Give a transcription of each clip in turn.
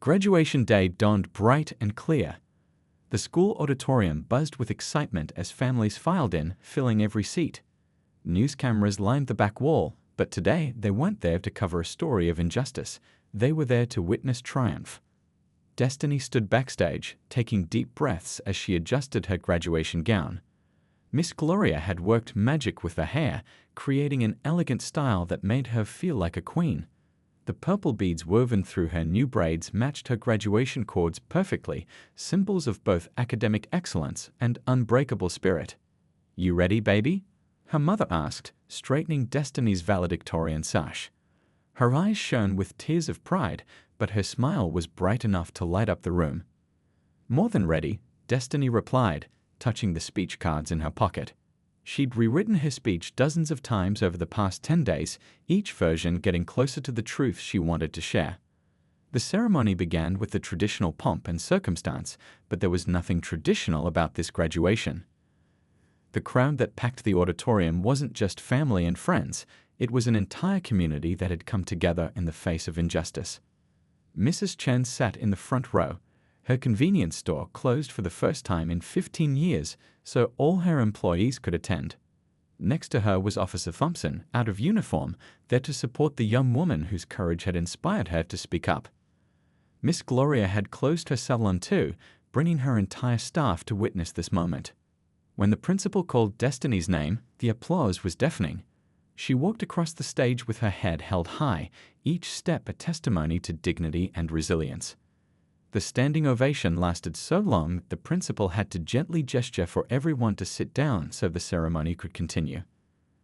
Graduation day dawned bright and clear. The school auditorium buzzed with excitement as families filed in, filling every seat. News cameras lined the back wall, but today they weren't there to cover a story of injustice. They were there to witness triumph. Destiny stood backstage, taking deep breaths as she adjusted her graduation gown. Miss Gloria had worked magic with her hair, creating an elegant style that made her feel like a queen. The purple beads woven through her new braids matched her graduation cords perfectly, symbols of both academic excellence and unbreakable spirit. "You ready, baby?" her mother asked, straightening Destiny's valedictorian sash. Her eyes shone with tears of pride, but her smile was bright enough to light up the room. "More than ready," Destiny replied, touching the speech cards in her pocket. She'd rewritten her speech dozens of times over the past 10 days, each version getting closer to the truth she wanted to share. The ceremony began with the traditional pomp and circumstance, but there was nothing traditional about this graduation. The crowd that packed the auditorium wasn't just family and friends, it was an entire community that had come together in the face of injustice. Mrs. Chen sat in the front row. Her convenience store closed for the first time in 15 years, so all her employees could attend. Next to her was Officer Thompson, out of uniform, there to support the young woman whose courage had inspired her to speak up. Miss Gloria had closed her salon too, bringing her entire staff to witness this moment. When the principal called Destiny's name, the applause was deafening. She walked across the stage with her head held high, each step a testimony to dignity and resilience. The standing ovation lasted so long that the principal had to gently gesture for everyone to sit down so the ceremony could continue.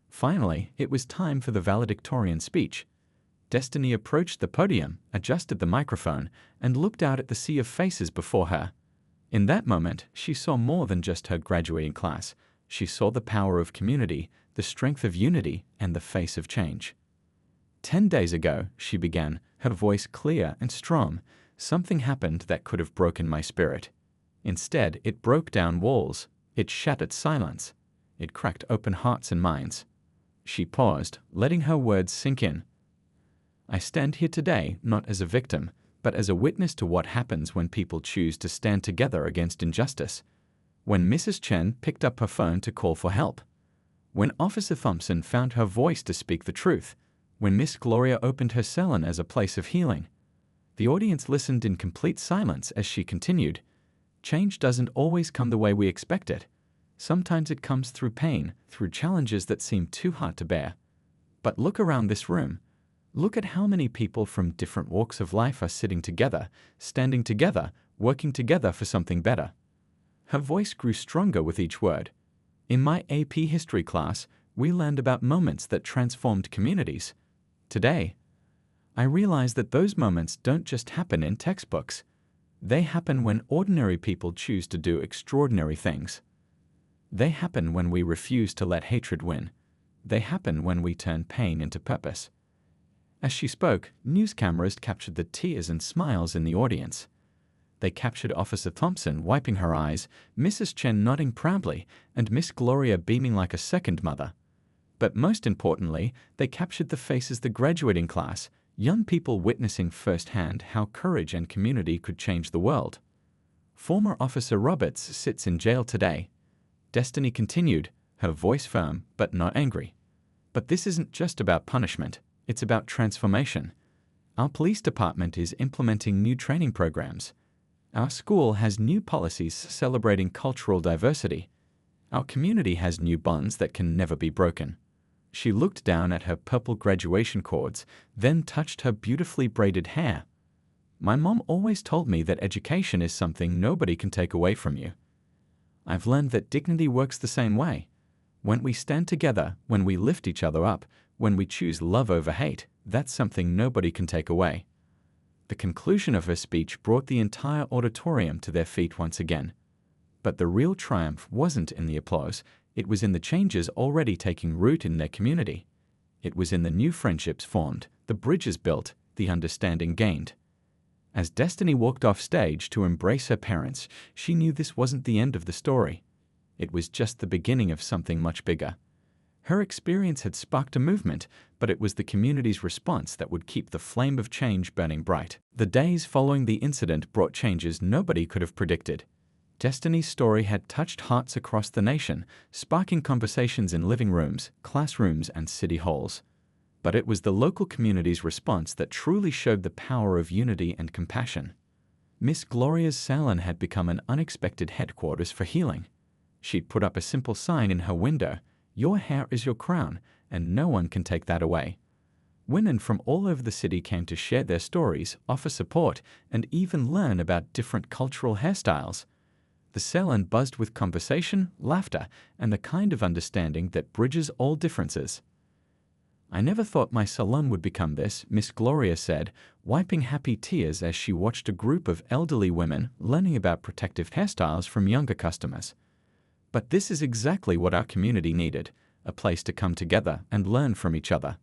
Finally, it was time for the valedictorian speech. Destiny approached the podium, adjusted the microphone, and looked out at the sea of faces before her. In that moment, she saw more than just her graduating class. She saw the power of community, the strength of unity, and the face of change. 10 days ago, she began, her voice clear and strong. Something happened that could have broken my spirit. Instead, it broke down walls. It shattered silence. It cracked open hearts and minds. She paused, letting her words sink in. I stand here today not as a victim, but as a witness to what happens when people choose to stand together against injustice. When Mrs. Chen picked up her phone to call for help. When Officer Thompson found her voice to speak the truth. When Miss Gloria opened her salon as a place of healing. The audience listened in complete silence as she continued. Change doesn't always come the way we expect it. Sometimes it comes through pain, through challenges that seem too hard to bear. But look around this room. Look at how many people from different walks of life are sitting together, standing together, working together for something better. Her voice grew stronger with each word. In my AP history class, we learned about moments that transformed communities. Today, I realize that those moments don't just happen in textbooks. They happen when ordinary people choose to do extraordinary things. They happen when we refuse to let hatred win. They happen when we turn pain into purpose. As she spoke, news cameras captured the tears and smiles in the audience. They captured Officer Thompson wiping her eyes, Mrs. Chen nodding proudly, and Miss Gloria beaming like a second mother. But most importantly, they captured the faces of the graduating class, young people witnessing firsthand how courage and community could change the world. Former Officer Roberts sits in jail today. Destiny continued, her voice firm but not angry. But this isn't just about punishment, it's about transformation. Our police department is implementing new training programs. Our school has new policies celebrating cultural diversity. Our community has new bonds that can never be broken. She looked down at her purple graduation cords, then touched her beautifully braided hair. My mom always told me that education is something nobody can take away from you. I've learned that dignity works the same way. When we stand together, when we lift each other up, when we choose love over hate, that's something nobody can take away. The conclusion of her speech brought the entire auditorium to their feet once again. But the real triumph wasn't in the applause. It was in the changes already taking root in their community. It was in the new friendships formed, the bridges built, the understanding gained. As Destiny walked off stage to embrace her parents, she knew this wasn't the end of the story. It was just the beginning of something much bigger. Her experience had sparked a movement, but it was the community's response that would keep the flame of change burning bright. The days following the incident brought changes nobody could have predicted. Destiny's story had touched hearts across the nation, sparking conversations in living rooms, classrooms, and city halls. But it was the local community's response that truly showed the power of unity and compassion. Miss Gloria's salon had become an unexpected headquarters for healing. She'd put up a simple sign in her window, "Your hair is your crown, and no one can take that away." Women from all over the city came to share their stories, offer support, and even learn about different cultural hairstyles. The salon buzzed with conversation, laughter, and the kind of understanding that bridges all differences. "I never thought my salon would become this," Miss Gloria said, wiping happy tears as she watched a group of elderly women learning about protective hairstyles from younger customers. "But this is exactly what our community needed, a place to come together and learn from each other."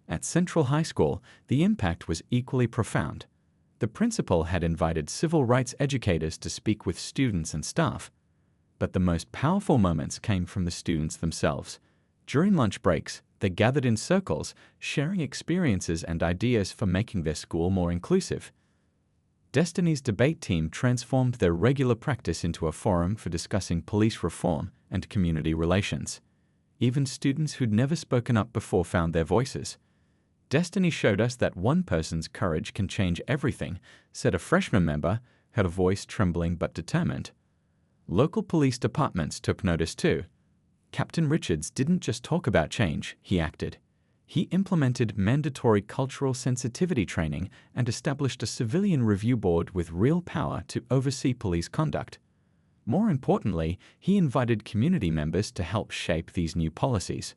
At Central High School, the impact was equally profound. The principal had invited civil rights educators to speak with students and staff. But the most powerful moments came from the students themselves. During lunch breaks, they gathered in circles, sharing experiences and ideas for making their school more inclusive. Destiny's debate team transformed their regular practice into a forum for discussing police reform and community relations. Even students who'd never spoken up before found their voices. "Destiny showed us that one person's courage can change everything," said a freshman member, her voice trembling but determined. Local police departments took notice too. Captain Richards didn't just talk about change, he acted. He implemented mandatory cultural sensitivity training and established a civilian review board with real power to oversee police conduct. More importantly, he invited community members to help shape these new policies.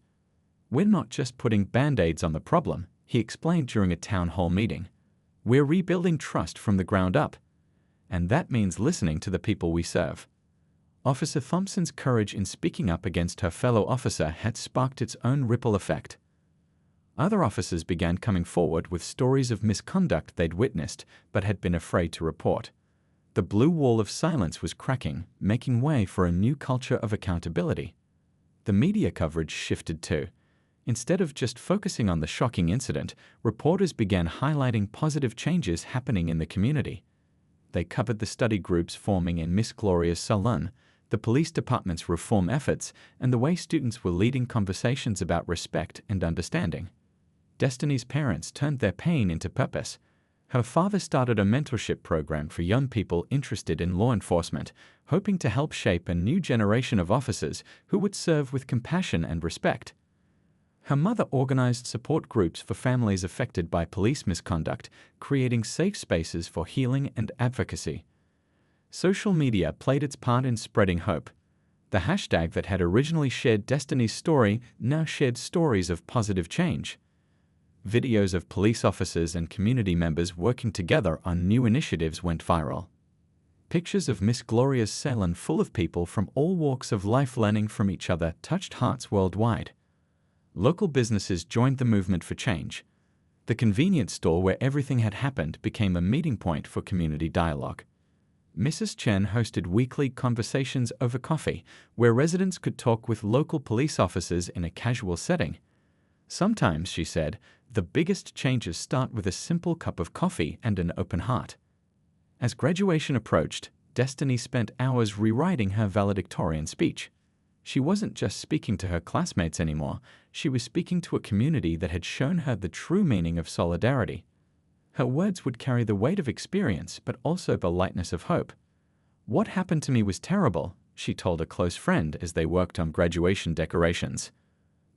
"We're not just putting band-aids on the problem," he explained during a town hall meeting. "We're rebuilding trust from the ground up. And that means listening to the people we serve." Officer Thompson's courage in speaking up against her fellow officer had sparked its own ripple effect. Other officers began coming forward with stories of misconduct they'd witnessed but had been afraid to report. The blue wall of silence was cracking, making way for a new culture of accountability. The media coverage shifted too. Instead of just focusing on the shocking incident, reporters began highlighting positive changes happening in the community. They covered the study groups forming in Miss Gloria's salon, the police department's reform efforts, and the way students were leading conversations about respect and understanding. Destiny's parents turned their pain into purpose. Her father started a mentorship program for young people interested in law enforcement, hoping to help shape a new generation of officers who would serve with compassion and respect. Her mother organized support groups for families affected by police misconduct, creating safe spaces for healing and advocacy. Social media played its part in spreading hope. The hashtag that had originally shared Destiny's story now shared stories of positive change. Videos of police officers and community members working together on new initiatives went viral. Pictures of Miss Gloria's salon full of people from all walks of life learning from each other touched hearts worldwide. Local businesses joined the movement for change. The convenience store where everything had happened became a meeting point for community dialogue. Mrs. Chen hosted weekly conversations over coffee, where residents could talk with local police officers in a casual setting. "Sometimes," she said, "the biggest changes start with a simple cup of coffee and an open heart." As graduation approached, Destiny spent hours rewriting her valedictorian speech. She wasn't just speaking to her classmates anymore, she was speaking to a community that had shown her the true meaning of solidarity. Her words would carry the weight of experience, but also the lightness of hope. "What happened to me was terrible," she told a close friend as they worked on graduation decorations.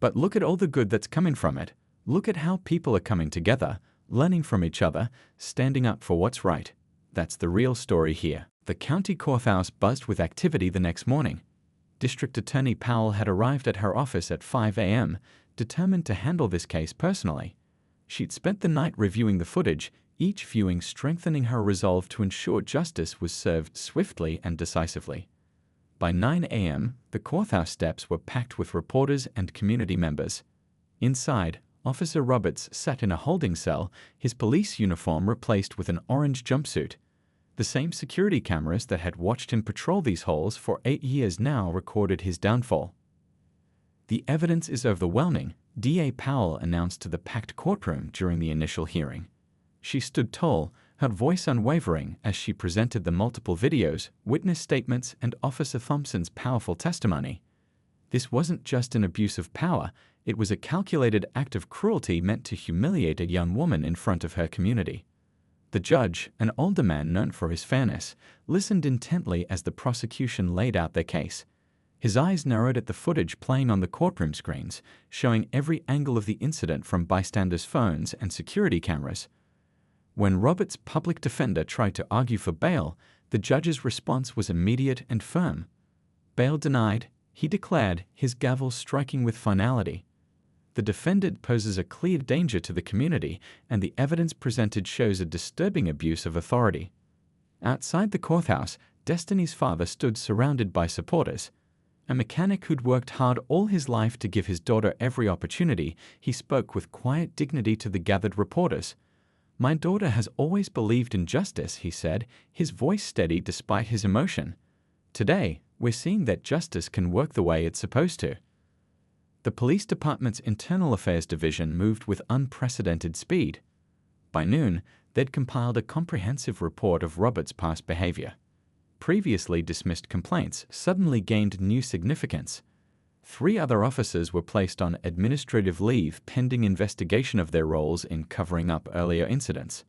"But look at all the good that's coming from it. Look at how people are coming together, learning from each other, standing up for what's right. That's the real story here." The county courthouse buzzed with activity the next morning. District Attorney Powell had arrived at her office at 5 a.m., determined to handle this case personally. She'd spent the night reviewing the footage, each viewing strengthening her resolve to ensure justice was served swiftly and decisively. By 9 a.m., the courthouse steps were packed with reporters and community members. Inside, Officer Roberts sat in a holding cell, his police uniform replaced with an orange jumpsuit. The same security cameras that had watched him patrol these halls for 8 years now recorded his downfall. The evidence is overwhelming, DA Powell announced to the packed courtroom during the initial hearing. She stood tall, her voice unwavering as she presented the multiple videos, witness statements, and Officer Thompson's powerful testimony. This wasn't just an abuse of power, it was a calculated act of cruelty meant to humiliate a young woman in front of her community. The judge, an older man known for his fairness, listened intently as the prosecution laid out their case. His eyes narrowed at the footage playing on the courtroom screens, showing every angle of the incident from bystanders' phones and security cameras. When Roberts' public defender tried to argue for bail, the judge's response was immediate and firm. Bail denied, he declared, his gavel striking with finality. The defendant poses a clear danger to the community, and the evidence presented shows a disturbing abuse of authority. Outside the courthouse, Destiny's father stood surrounded by supporters. A mechanic who'd worked hard all his life to give his daughter every opportunity, he spoke with quiet dignity to the gathered reporters. "My daughter has always believed in justice," he said, his voice steady despite his emotion. "Today, we're seeing that justice can work the way it's supposed to." The police department's Internal Affairs Division moved with unprecedented speed. By noon, they'd compiled a comprehensive report of Roberts' past behavior. Previously dismissed complaints suddenly gained new significance. 3 other officers were placed on administrative leave pending investigation of their roles in covering up earlier incidents.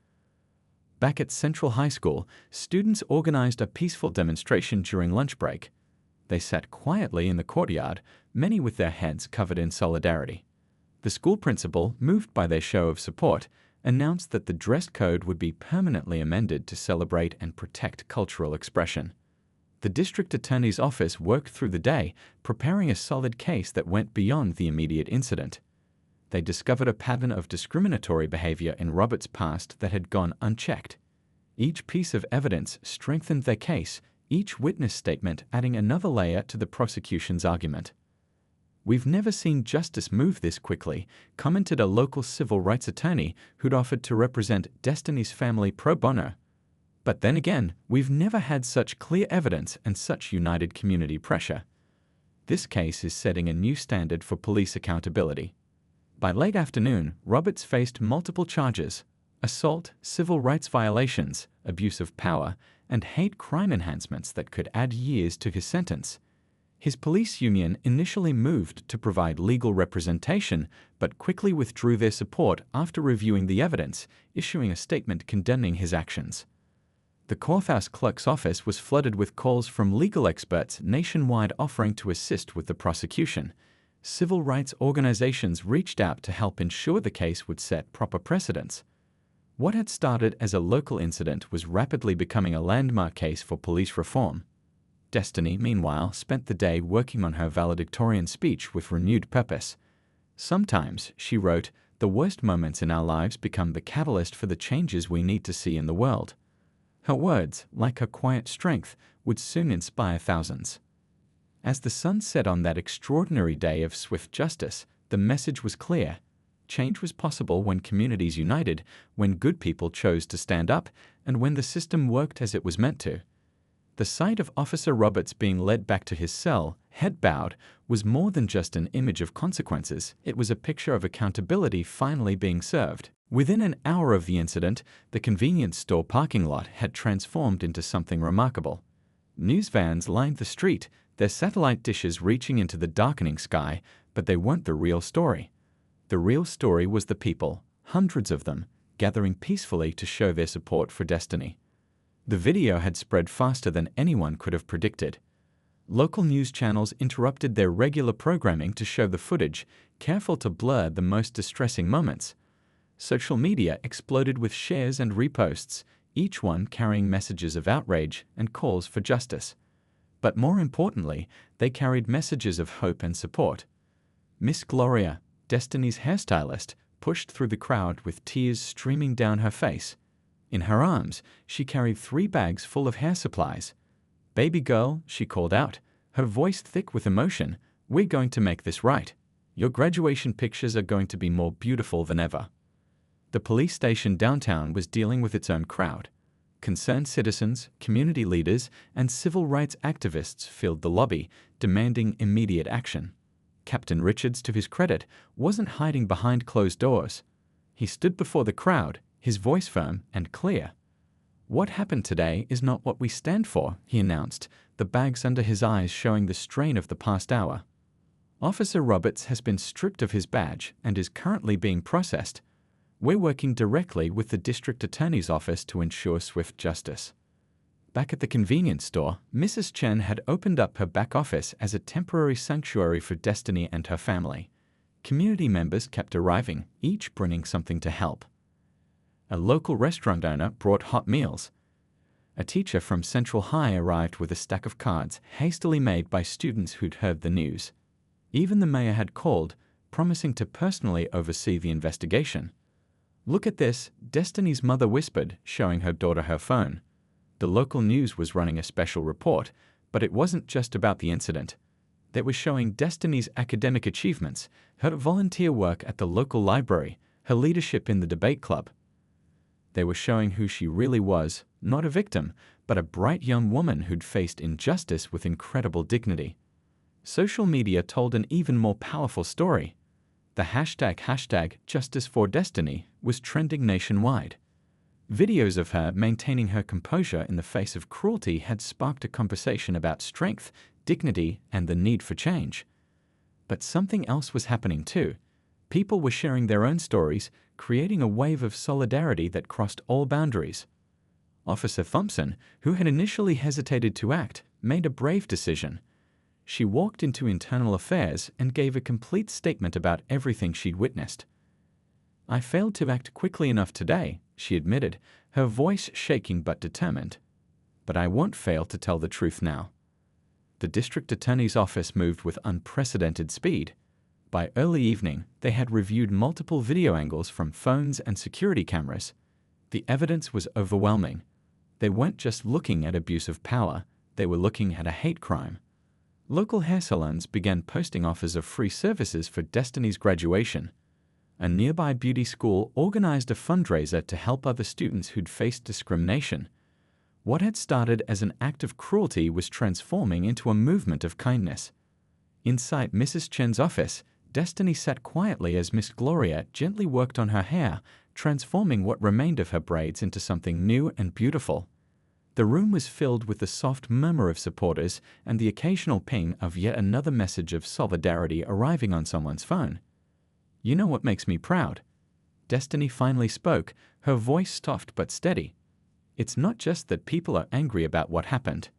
Back at Central High School, students organized a peaceful demonstration during lunch break. They sat quietly in the courtyard, many with their heads covered in solidarity. The school principal, moved by their show of support, announced that the dress code would be permanently amended to celebrate and protect cultural expression. The district attorney's office worked through the day, preparing a solid case that went beyond the immediate incident. They discovered a pattern of discriminatory behavior in Roberts' past that had gone unchecked. Each piece of evidence strengthened their case, each witness statement adding another layer to the prosecution's argument. "We've never seen justice move this quickly," commented a local civil rights attorney who'd offered to represent Destiny's family pro bono. "But then again, we've never had such clear evidence and such united community pressure." This case is setting a new standard for police accountability. By late afternoon, Roberts faced multiple charges: assault, civil rights violations, abuse of power, and hate crime enhancements that could add years to his sentence. His police union initially moved to provide legal representation, but quickly withdrew their support after reviewing the evidence, issuing a statement condemning his actions. The courthouse clerk's office was flooded with calls from legal experts nationwide offering to assist with the prosecution. Civil rights organizations reached out to help ensure the case would set proper precedents. What had started as a local incident was rapidly becoming a landmark case for police reform. Destiny, meanwhile, spent the day working on her valedictorian speech with renewed purpose. "Sometimes," she wrote, "the worst moments in our lives become the catalyst for the changes we need to see in the world." Her words, like her quiet strength, would soon inspire thousands. As the sun set on that extraordinary day of swift justice, the message was clear. Change was possible when communities united, when good people chose to stand up, and when the system worked as it was meant to. The sight of Officer Roberts being led back to his cell, head bowed, was more than just an image of consequences. It was a picture of accountability finally being served. Within an hour of the incident, the convenience store parking lot had transformed into something remarkable. News vans lined the street, their satellite dishes reaching into the darkening sky, but they weren't the real story. The real story was the people, hundreds of them, gathering peacefully to show their support for Destiny. The video had spread faster than anyone could have predicted. Local news channels interrupted their regular programming to show the footage, careful to blur the most distressing moments. Social media exploded with shares and reposts, each one carrying messages of outrage and calls for justice. But more importantly, they carried messages of hope and support. Miss Gloria, Destiny's hairstylist, pushed through the crowd with tears streaming down her face. In her arms, she carried 3 bags full of hair supplies. "Baby girl," she called out, her voice thick with emotion, "we're going to make this right. Your graduation pictures are going to be more beautiful than ever." The police station downtown was dealing with its own crowd. Concerned citizens, community leaders, and civil rights activists filled the lobby, demanding immediate action. Captain Richards, to his credit, wasn't hiding behind closed doors. He stood before the crowd, his voice firm and clear. "What happened today is not what we stand for," he announced, the bags under his eyes showing the strain of the past hour. "Officer Roberts has been stripped of his badge and is currently being processed. We're working directly with the district attorney's office to ensure swift justice." Back at the convenience store, Mrs. Chen had opened up her back office as a temporary sanctuary for Destiny and her family. Community members kept arriving, each bringing something to help. A local restaurant owner brought hot meals. A teacher from Central High arrived with a stack of cards hastily made by students who'd heard the news. Even the mayor had called, promising to personally oversee the investigation. "Look at this," Destiny's mother whispered, showing her daughter her phone. The local news was running a special report, but it wasn't just about the incident. They were showing Destiny's academic achievements, her volunteer work at the local library, her leadership in the debate club. They were showing who she really was, not a victim, but a bright young woman who'd faced injustice with incredible dignity. Social media told an even more powerful story. The hashtag Justice for Destiny was trending nationwide. Videos of her maintaining her composure in the face of cruelty had sparked a conversation about strength, dignity, and the need for change. But something else was happening too. People were sharing their own stories, creating a wave of solidarity that crossed all boundaries. Officer Thompson, who had initially hesitated to act, made a brave decision. She walked into Internal Affairs and gave a complete statement about everything she'd witnessed. "I failed to act quickly enough today," she admitted, her voice shaking but determined. "But I won't fail to tell the truth now." The district attorney's office moved with unprecedented speed. By early evening, they had reviewed multiple video angles from phones and security cameras. The evidence was overwhelming. They weren't just looking at abuse of power, they were looking at a hate crime. Local hair salons began posting offers of free services for Destiny's graduation. A nearby beauty school organized a fundraiser to help other students who'd faced discrimination. What had started as an act of cruelty was transforming into a movement of kindness. Inside Mrs. Chen's office, Destiny sat quietly as Miss Gloria gently worked on her hair, transforming what remained of her braids into something new and beautiful. The room was filled with the soft murmur of supporters and the occasional ping of yet another message of solidarity arriving on someone's phone. "You know what makes me proud?" Destiny finally spoke, her voice soft but steady. "It's not just that people are angry about what happened.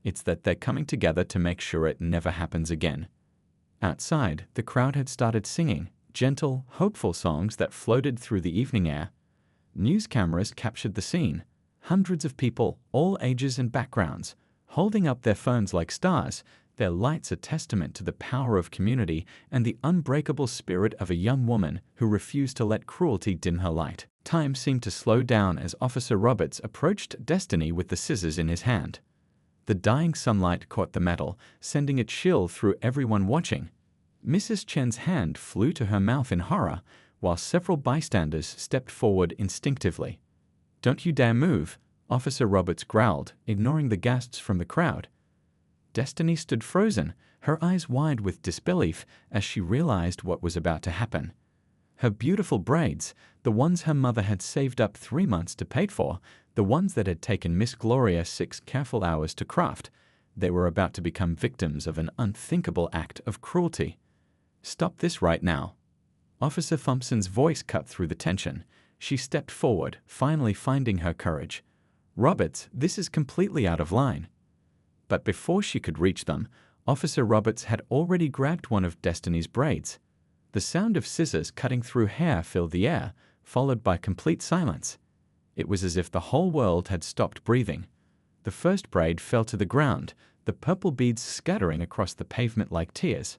It's that they're coming together to make sure it never happens again." Outside, the crowd had started singing, gentle, hopeful songs that floated through the evening air. News cameras captured the scene. Hundreds of people, all ages and backgrounds, holding up their phones like stars, their lights a testament to the power of community and the unbreakable spirit of a young woman who refused to let cruelty dim her light. Time seemed to slow down as Officer Roberts approached Destiny with the scissors in his hand. The dying sunlight caught the metal, sending a chill through everyone watching. Mrs. Chen's hand flew to her mouth in horror, while several bystanders stepped forward instinctively. "Don't you dare move," Officer Roberts growled, ignoring the gasps from the crowd. Destiny stood frozen, her eyes wide with disbelief as she realized what was about to happen. Her beautiful braids, the ones her mother had saved up 3 months to pay for, the ones that had taken Miss Gloria 6 careful hours to craft, they were about to become victims of an unthinkable act of cruelty. "Stop this right now." Officer Thompson's voice cut through the tension. She stepped forward, finally finding her courage. "Roberts, this is completely out of line." But before she could reach them, Officer Roberts had already grabbed one of Destiny's braids. The sound of scissors cutting through hair filled the air, followed by complete silence. It was as if the whole world had stopped breathing. The first braid fell to the ground, the purple beads scattering across the pavement like tears.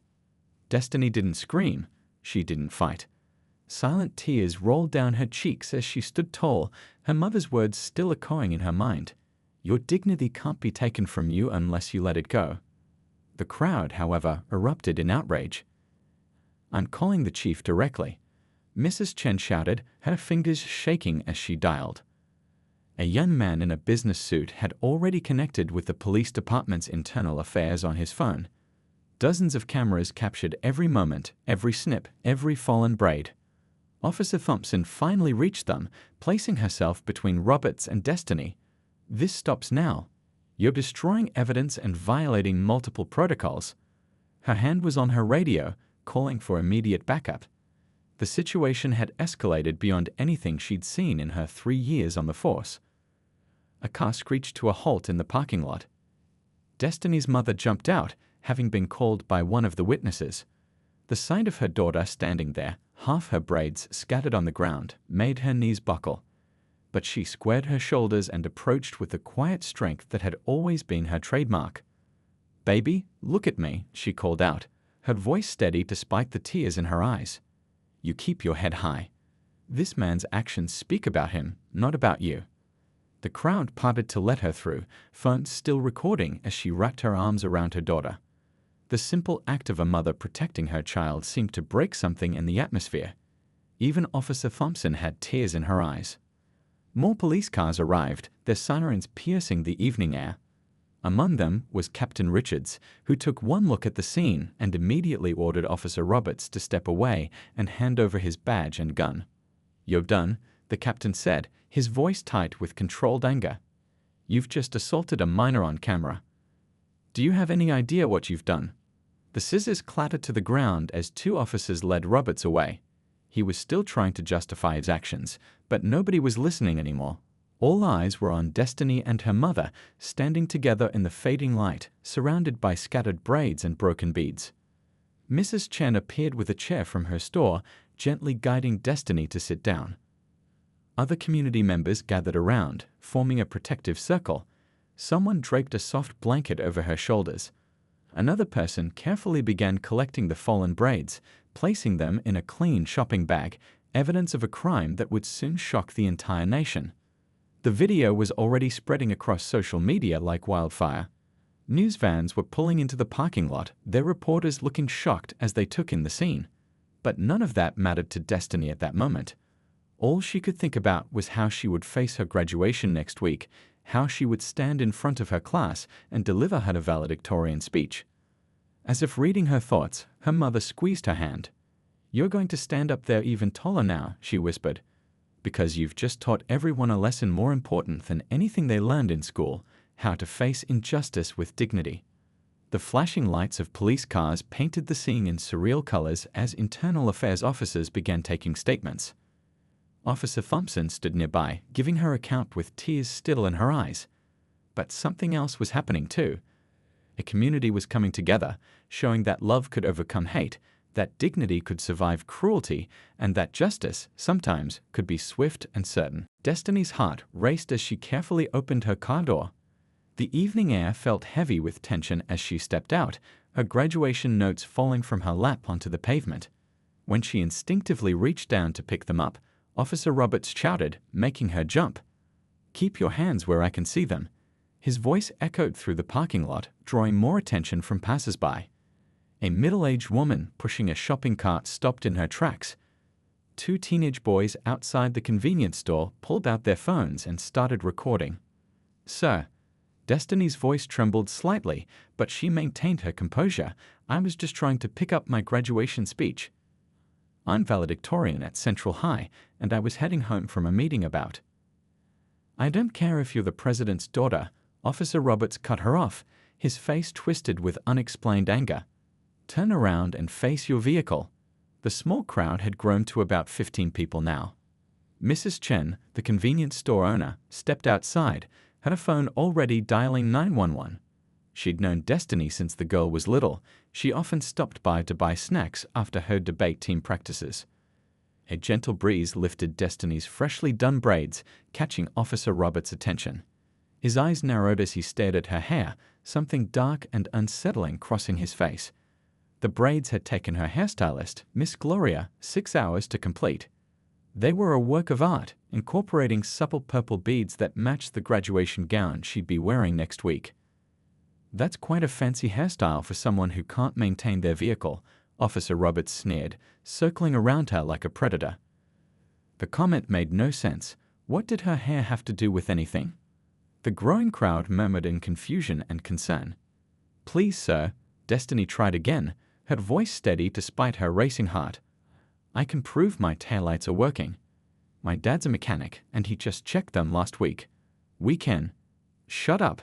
Destiny didn't scream. She didn't fight. Silent tears rolled down her cheeks as she stood tall, her mother's words still echoing in her mind. "Your dignity can't be taken from you unless you let it go." The crowd, however, erupted in outrage. "I'm calling the chief directly," Mrs. Chen shouted, her fingers shaking as she dialed. A young man in a business suit had already connected with the police department's internal affairs on his phone. Dozens of cameras captured every moment, every snip, every fallen braid. Officer Thompson finally reached them, placing herself between Roberts and Destiny. "This stops now. You're destroying evidence and violating multiple protocols." Her hand was on her radio, calling for immediate backup. The situation had escalated beyond anything she'd seen in her 3 years on the force. A car screeched to a halt in the parking lot. Destiny's mother jumped out, having been called by one of the witnesses. The sight of her daughter standing there, half her braids scattered on the ground, made her knees buckle. But she squared her shoulders and approached with the quiet strength that had always been her trademark. "Baby, look at me," she called out, her voice steady despite the tears in her eyes. "You keep your head high. This man's actions speak about him, not about you." The crowd parted to let her through, phones still recording as she wrapped her arms around her daughter. The simple act of a mother protecting her child seemed to break something in the atmosphere. Even Officer Thompson had tears in her eyes. More police cars arrived, their sirens piercing the evening air. Among them was Captain Richards, who took one look at the scene and immediately ordered Officer Roberts to step away and hand over his badge and gun. "You're done," the captain said, his voice tight with controlled anger. "You've just assaulted a minor on camera. Do you have any idea what you've done?" The scissors clattered to the ground as 2 officers led Roberts away. He was still trying to justify his actions, but nobody was listening anymore. All eyes were on Destiny and her mother, standing together in the fading light, surrounded by scattered braids and broken beads. Mrs. Chen appeared with a chair from her store, gently guiding Destiny to sit down. Other community members gathered around, forming a protective circle. Someone draped a soft blanket over her shoulders. Another person carefully began collecting the fallen braids, placing them in a clean shopping bag, evidence of a crime that would soon shock the entire nation. The video was already spreading across social media like wildfire. News vans were pulling into the parking lot, their reporters looking shocked as they took in the scene. But none of that mattered to Destiny at that moment. All she could think about was how she would face her graduation next week, how she would stand in front of her class and deliver her valedictorian speech. As if reading her thoughts, her mother squeezed her hand. "You're going to stand up there even taller now," she whispered, "because you've just taught everyone a lesson more important than anything they learned in school, how to face injustice with dignity." The flashing lights of police cars painted the scene in surreal colors as internal affairs officers began taking statements. Officer Thompson stood nearby, giving her account with tears still in her eyes. But something else was happening too. A community was coming together, showing that love could overcome hate, that dignity could survive cruelty, and that justice, sometimes, could be swift and certain. Destiny's heart raced as she carefully opened her car door. The evening air felt heavy with tension as she stepped out, her graduation notes falling from her lap onto the pavement. When she instinctively reached down to pick them up, Officer Roberts shouted, making her jump. "Keep your hands where I can see them." His voice echoed through the parking lot, drawing more attention from passers-by. A middle-aged woman pushing a shopping cart stopped in her tracks. 2 teenage boys outside the convenience store pulled out their phones and started recording. "Sir," Destiny's voice trembled slightly, but she maintained her composure. "I was just trying to pick up my graduation speech. I'm valedictorian at Central High, and I was heading home from a meeting about." "I don't care if you're the president's daughter," Officer Roberts cut her off, his face twisted with unexplained anger. "Turn around and face your vehicle." The small crowd had grown to about 15 people now. Mrs. Chen, the convenience store owner, stepped outside, her phone already dialing 911. She'd known Destiny since the girl was little. She often stopped by to buy snacks after her debate team practices. A gentle breeze lifted Destiny's freshly done braids, catching Officer Roberts' attention. His eyes narrowed as he stared at her hair, something dark and unsettling crossing his face. The braids had taken her hairstylist, Miss Gloria, 6 hours to complete. They were a work of art, incorporating supple purple beads that matched the graduation gown she'd be wearing next week. "That's quite a fancy hairstyle for someone who can't maintain their vehicle," Officer Roberts sneered, circling around her like a predator. The comment made no sense. What did her hair have to do with anything? The growing crowd murmured in confusion and concern. "Please, sir," Destiny tried again, her voice steady despite her racing heart. "I can prove my taillights are working. My dad's a mechanic, and he just checked them last week. We can—" "Shut up!"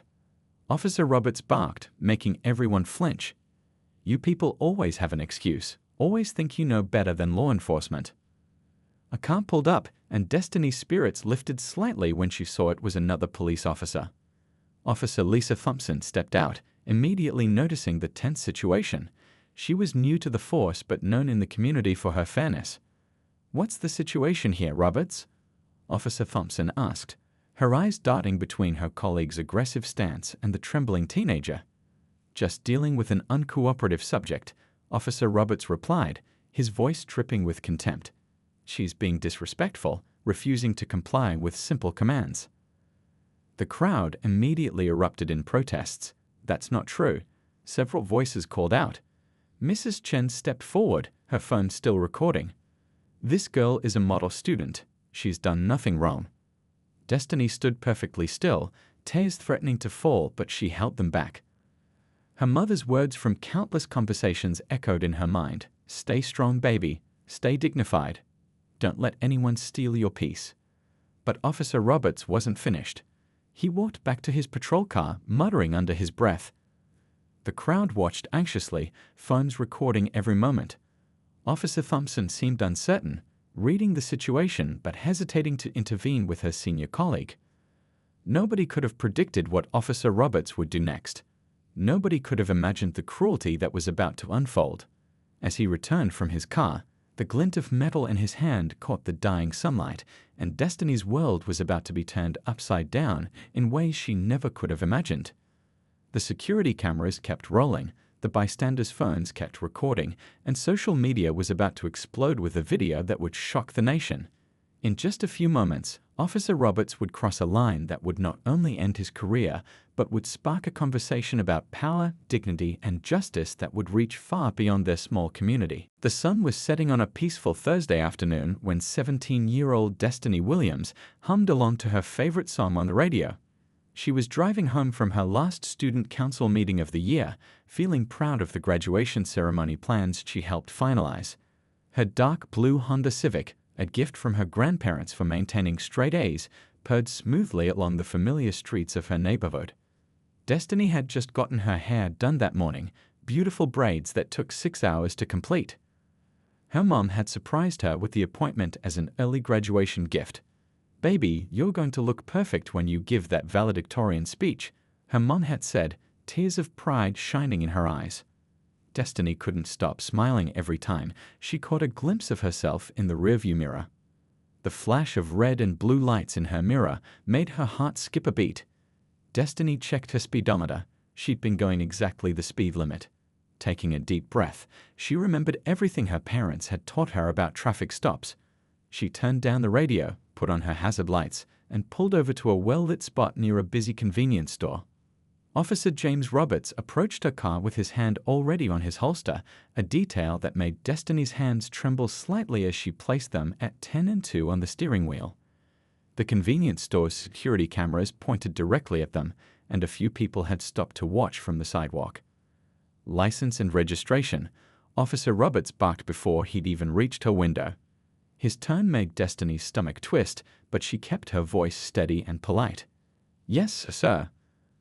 Officer Roberts barked, making everyone flinch. "You people always have an excuse, always think you know better than law enforcement." A car pulled up, and Destiny's spirits lifted slightly when she saw it was another police officer. Officer Lisa Thompson stepped out, immediately noticing the tense situation. She was new to the force but known in the community for her fairness. "What's the situation here, Roberts?" Officer Thompson asked, her eyes darting between her colleague's aggressive stance and the trembling teenager. "Just dealing with an uncooperative subject," Officer Roberts replied, his voice dripping with contempt. "She's being disrespectful, refusing to comply with simple commands." The crowd immediately erupted in protests. "That's not true," several voices called out. Mrs. Chen stepped forward, her phone still recording. "This girl is a model student. She's done nothing wrong." Destiny stood perfectly still, tears threatening to fall, but she held them back. Her mother's words from countless conversations echoed in her mind. "Stay strong, baby. Stay dignified. Don't let anyone steal your peace." But Officer Roberts wasn't finished. He walked back to his patrol car, muttering under his breath. The crowd watched anxiously, phones recording every moment. Officer Thompson seemed uncertain, reading the situation but hesitating to intervene with her senior colleague. Nobody could have predicted what Officer Roberts would do next. Nobody could have imagined the cruelty that was about to unfold. As he returned from his car, the glint of metal in his hand caught the dying sunlight, and Destiny's world was about to be turned upside down in ways she never could have imagined. The security cameras kept rolling, the bystanders' phones kept recording, and social media was about to explode with a video that would shock the nation. In just a few moments, Officer Roberts would cross a line that would not only end his career, but would spark a conversation about power, dignity, and justice that would reach far beyond their small community. The sun was setting on a peaceful Thursday afternoon when 17-year-old Destiny Williams hummed along to her favorite song on the radio. She was driving home from her last student council meeting of the year, feeling proud of the graduation ceremony plans she helped finalize. Her dark blue Honda Civic, a gift from her grandparents for maintaining straight A's, purred smoothly along the familiar streets of her neighborhood. Destiny had just gotten her hair done that morning, beautiful braids that took 6 hours to complete. Her mom had surprised her with the appointment as an early graduation gift. "Baby, you're going to look perfect when you give that valedictorian speech," her mom had said, tears of pride shining in her eyes. Destiny couldn't stop smiling every time she caught a glimpse of herself in the rearview mirror. The flash of red and blue lights in her mirror made her heart skip a beat. Destiny checked her speedometer. She'd been going exactly the speed limit. Taking a deep breath, she remembered everything her parents had taught her about traffic stops. She turned down the radio, put on her hazard lights, and pulled over to a well-lit spot near a busy convenience store. Officer James Roberts approached her car with his hand already on his holster, a detail that made Destiny's hands tremble slightly as she placed them at 10 and 2 on the steering wheel. The convenience store's security cameras pointed directly at them, and a few people had stopped to watch from the sidewalk. "License and registration," Officer Roberts barked before he'd even reached her window. His tone made Destiny's stomach twist, but she kept her voice steady and polite. "Yes, sir.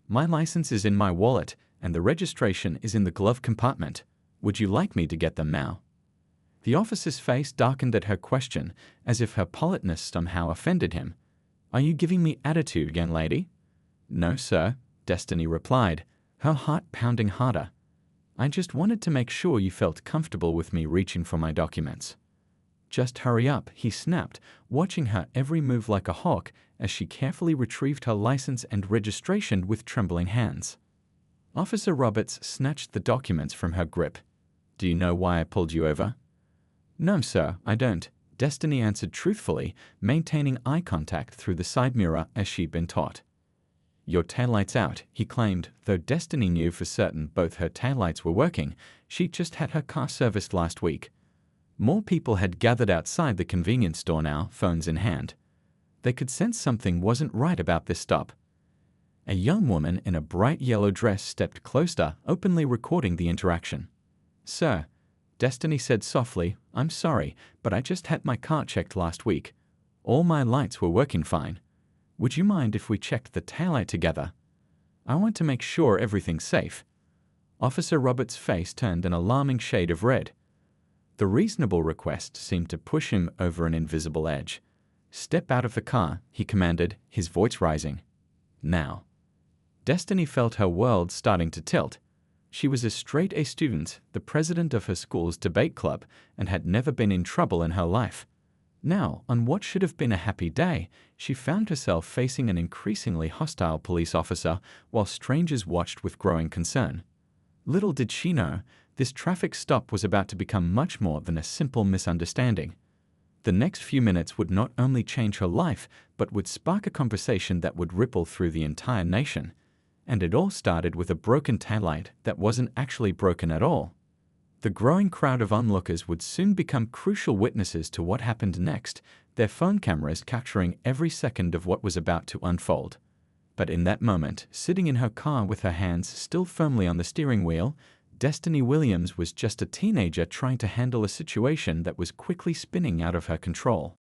My license is in my wallet, and the registration is in the glove compartment. Would you like me to get them now?" The officer's face darkened at her question, as if her politeness somehow offended him. "Are you giving me attitude, young lady?" "No, sir," Destiny replied, her heart pounding harder. "I just wanted to make sure you felt comfortable with me reaching for my documents." "Just hurry up," he snapped, watching her every move like a hawk as she carefully retrieved her license and registration with trembling hands. Officer Roberts snatched the documents from her grip. "Do you know why I pulled you over?" "No, sir, I don't," Destiny answered truthfully, maintaining eye contact through the side mirror as she'd been taught. "Your taillight's out," he claimed, though Destiny knew for certain both her taillights were working. She'd just had her car serviced last week. More people had gathered outside the convenience store now, phones in hand. They could sense something wasn't right about this stop. A young woman in a bright yellow dress stepped closer, openly recording the interaction. "Sir," Destiny said softly, "I'm sorry, but I just had my car checked last week. All my lights were working fine. Would you mind if we checked the taillight together? I want to make sure everything's safe." Officer Roberts' face turned an alarming shade of red. The reasonable request seemed to push him over an invisible edge. "Step out of the car," he commanded, his voice rising. "Now." Destiny felt her world starting to tilt. She was a straight-A student, the president of her school's debate club, and had never been in trouble in her life. Now, on what should have been a happy day, she found herself facing an increasingly hostile police officer while strangers watched with growing concern. Little did she know, this traffic stop was about to become much more than a simple misunderstanding. The next few minutes would not only change her life, but would spark a conversation that would ripple through the entire nation. And it all started with a broken taillight that wasn't actually broken at all. The growing crowd of onlookers would soon become crucial witnesses to what happened next, their phone cameras capturing every second of what was about to unfold. But in that moment, sitting in her car with her hands still firmly on the steering wheel, Destiny Williams was just a teenager trying to handle a situation that was quickly spinning out of her control.